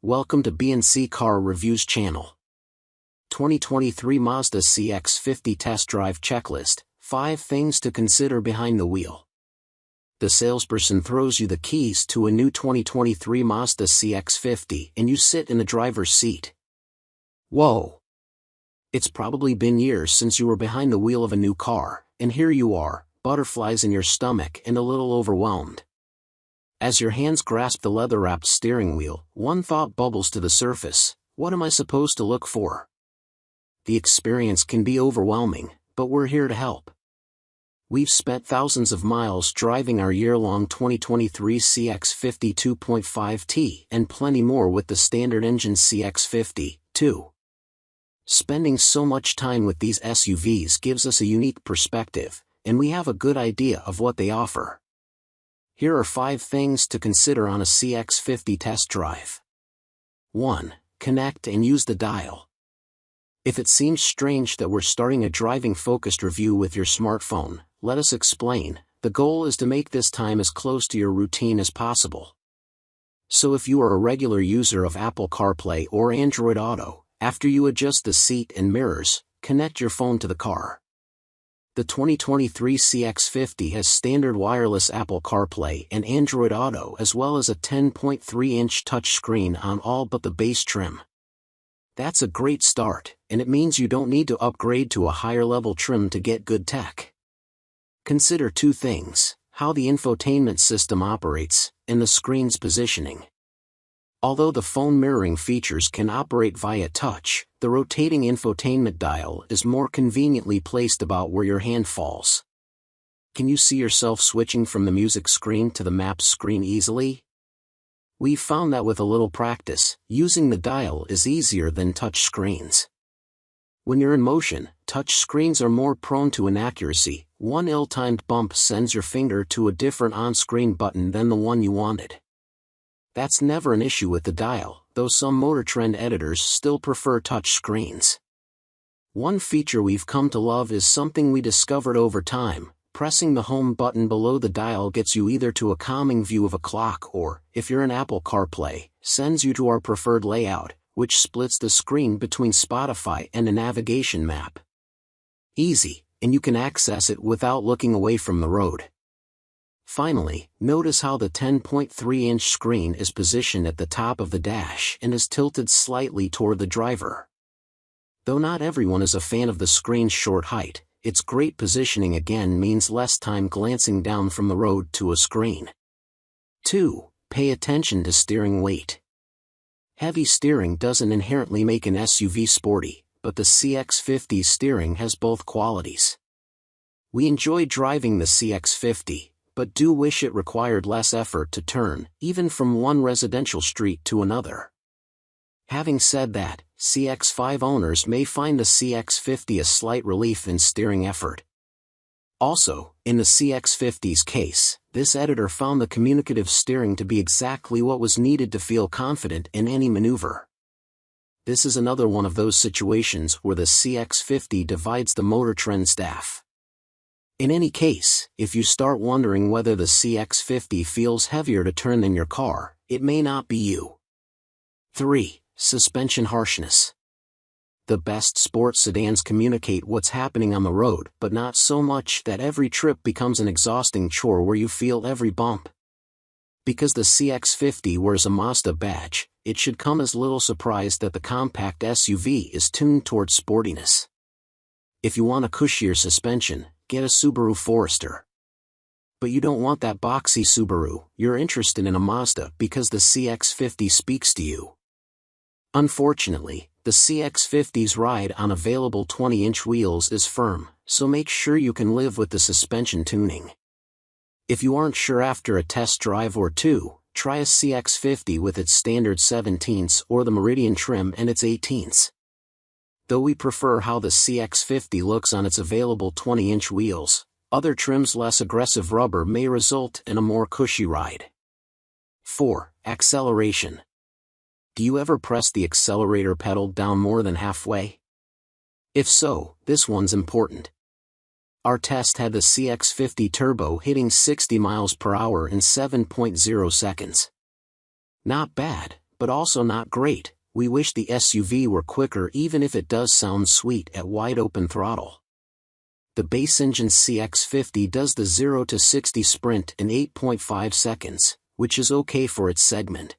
Welcome to B&C Car Reviews channel. 2023 Mazda CX-50 Test Drive Checklist, 5 things to consider behind the wheel. The salesperson throws you the keys to a new 2023 Mazda CX-50 and you sit in the driver's seat. Whoa! It's probably been years since you were behind the wheel of a new car, and here you are, butterflies in your stomach and a little overwhelmed. As your hands grasp the leather-wrapped steering wheel, one thought bubbles to the surface: what am I supposed to look for? The experience can be overwhelming, but we're here to help. We've spent thousands of miles driving our year-long 2023 CX-50 2.5T and plenty more with the standard engine CX-50, too. Spending so much time with these SUVs gives us a unique perspective, and we have a good idea of what they offer. Here are 5 things to consider on a CX-50 test drive. 1. Connect and use the dial. If it seems strange that we're starting a driving-focused review with your smartphone, let us explain. The goal is to make this time as close to your routine as possible. So if you are a regular user of Apple CarPlay or Android Auto, after you adjust the seat and mirrors, connect your phone to the car. The 2023 CX-50 has standard wireless Apple CarPlay and Android Auto as well as a 10.3-inch touchscreen on all but the base trim. That's a great start, and it means you don't need to upgrade to a higher-level trim to get good tech. Consider 2 things: how the infotainment system operates, and the screen's positioning. Although the phone mirroring features can operate via touch, the rotating infotainment dial is more conveniently placed about where your hand falls. Can you see yourself switching from the music screen to the maps screen easily? We've found that with a little practice, using the dial is easier than touch screens. When you're in motion, touch screens are more prone to inaccuracy. One ill-timed bump sends your finger to a different on-screen button than the one you wanted. That's never an issue with the dial, though some Motor Trend editors still prefer touch screens. One feature we've come to love is something we discovered over time. Pressing the home button below the dial gets you either to a calming view of a clock or, if you're in Apple CarPlay, sends you to our preferred layout, which splits the screen between Spotify and a navigation map. Easy, and you can access it without looking away from the road. Finally, notice how the 10.3-inch screen is positioned at the top of the dash and is tilted slightly toward the driver. Though not everyone is a fan of the screen's short height, its great positioning again means less time glancing down from the road to a screen. 2. Pay attention to steering weight. Heavy steering doesn't inherently make an SUV sporty, but the CX-50's steering has both qualities. We enjoy driving the CX-50, but do wish it required less effort to turn, even from one residential street to another. Having said that, CX-5 owners may find the CX-50 a slight relief in steering effort. Also, in the CX-50's case, this editor found the communicative steering to be exactly what was needed to feel confident in any maneuver. This is another one of those situations where the CX-50 divides the Motor Trend staff. In any case, if you start wondering whether the CX-50 feels heavier to turn than your car, it may not be you. 3. Suspension harshness. The best sports sedans communicate what's happening on the road, but not so much that every trip becomes an exhausting chore where you feel every bump. Because the CX-50 wears a Mazda badge, it should come as little surprise that the compact SUV is tuned towards sportiness. If you want a cushier suspension, get a Subaru Forester. But you don't want that boxy Subaru, you're interested in a Mazda because the CX-50 speaks to you. Unfortunately, the CX-50's ride on available 20-inch wheels is firm, so make sure you can live with the suspension tuning. If you aren't sure after a test drive or 2, try a CX-50 with its standard 17ths or the Meridian trim and its 18ths. Though we prefer how the CX-50 looks on its available 20-inch wheels, other trims' less aggressive rubber may result in a more cushy ride. 4. Acceleration. Do you ever press the accelerator pedal down more than halfway? If so, this one's important. Our test had the CX-50 Turbo hitting 60 miles per hour in 7.0 seconds. Not bad, but also not great. We wish the SUV were quicker, even if it does sound sweet at wide open throttle. The base engine CX-50 does the 0 to 60 sprint in 8.5 seconds, which is okay for its segment.